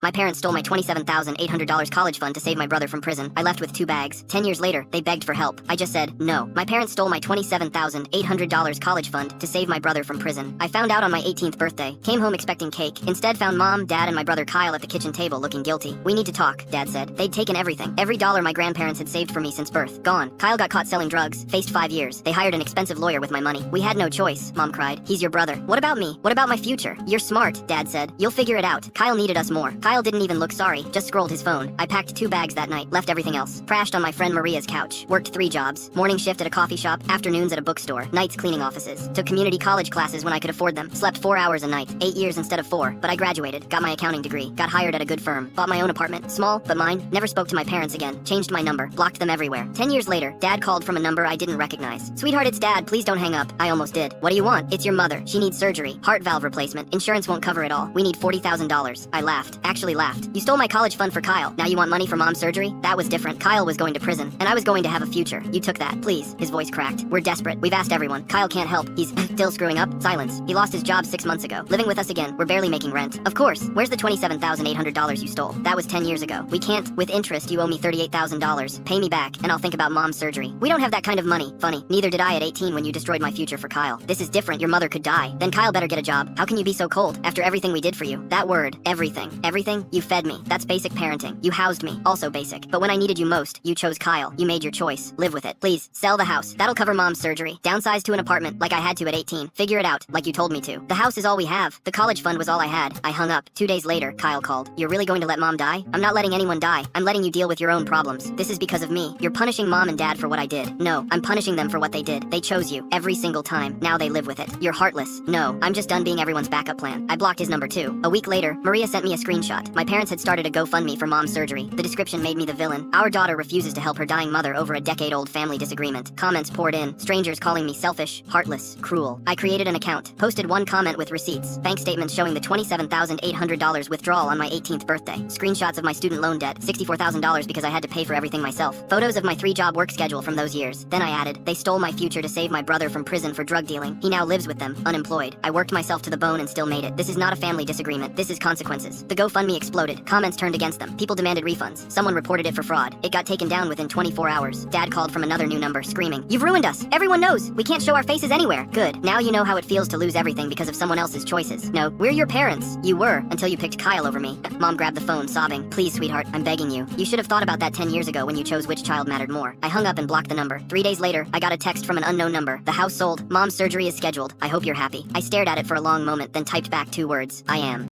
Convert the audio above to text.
My parents stole my $27,800 college fund to save my brother from prison. I left with 2 bags. 10 years later, they begged for help. I just said, no. My parents stole my $27,800 college fund to save my brother from prison. I found out on my 18th birthday. Came home expecting cake. Instead found mom, dad, and my brother Kyle at the kitchen table looking guilty. We need to talk, dad said. They'd taken everything. Every dollar my grandparents had saved for me since birth. Gone. Kyle got caught selling drugs. Faced 5 years. They hired an expensive lawyer with my money. We had no choice, mom cried. He's your brother. What about me? What about my future? You're smart, dad said. You'll figure it out. Kyle needed us more. Kyle didn't even look sorry. Just scrolled his phone. I packed 2 bags that night, left everything else. Crashed on my friend Maria's couch. Worked 3 jobs. Morning shift at a coffee shop, afternoons at a bookstore, nights cleaning offices. Took community college classes when I could afford them. Slept 4 hours a night, 8 years instead of 4. But I graduated, got my accounting degree, got hired at a good firm, bought my own apartment, small, but mine. Never spoke to my parents again. Changed my number, blocked them everywhere. 10 years later, dad called from a number I didn't recognize. Sweetheart, it's dad, please don't hang up. I almost did. What do you want? It's your mother. She needs surgery, heart valve replacement. Insurance won't cover it all. We need $40,000. I laughed. Actually laughed. You stole my college fund for Kyle. Now you want money for mom's surgery? That was different. Kyle was going to prison, and I was going to have a future. You took that. Please. His voice cracked. We're desperate. We've asked everyone. Kyle can't help. He's still screwing up. Silence. He lost his job 6 months ago. Living with us again. We're barely making rent. Of course. Where's the $27,800 you stole? That was 10 years ago. We can't. With interest, you owe me $38,000. Pay me back, and I'll think about mom's surgery. We don't have that kind of money. Funny. Neither did I at 18 when you destroyed my future for Kyle. This is different. Your mother could die. Then Kyle better get a job. How can you be so cold after everything we did for you? That word. Everything. Everything? You fed me. That's basic parenting. You housed me. Also basic. But when I needed you most, you chose Kyle. You made your choice. Live with it. Please, sell the house. That'll cover mom's surgery. Downsize to an apartment like I had to at 18. Figure it out, like you told me to. The house is all we have. The college fund was all I had. I hung up. 2 days later, Kyle called. You're really going to let mom die? I'm not letting anyone die. I'm letting you deal with your own problems. This is because of me. You're punishing mom and dad for what I did. No, I'm punishing them for what they did. They chose you. Every single time. Now they live with it. You're heartless. No, I'm just done being everyone's backup plan. I blocked his number too. A week later, Maria sent me a screenshot. My parents had started a GoFundMe for mom's surgery. The description made me the villain. Our daughter refuses to help her dying mother over a decade-old family disagreement. Comments poured in. Strangers calling me selfish, heartless, cruel. I created an account. Posted 1 comment with receipts. Bank statements showing the $27,800 withdrawal on my 18th birthday. Screenshots of my student loan debt. $64,000 because I had to pay for everything myself. Photos of my 3-job work schedule from those years. Then I added, they stole my future to save my brother from prison for drug dealing. He now lives with them, unemployed. I worked myself to the bone and still made it. This is not a family disagreement. This is consequences. The GoFundMe exploded. Comments turned against them. People demanded refunds. Someone reported it for fraud. It got taken down within 24 hours. Dad called from another new number, screaming, "You've ruined us! Everyone knows! We can't show our faces anywhere!" Good. Now you know how it feels to lose everything because of someone else's choices. No, we're your parents. You were, until you picked Kyle over me. Mom grabbed the phone, sobbing. Please, sweetheart, I'm begging you. You should have thought about that 10 years ago when you chose which child mattered more. I hung up and blocked the number. 3 days later, I got a text from an unknown number. The house sold. Mom's surgery is scheduled. I hope you're happy. I stared at it for a long moment, then typed back 2 words. I am.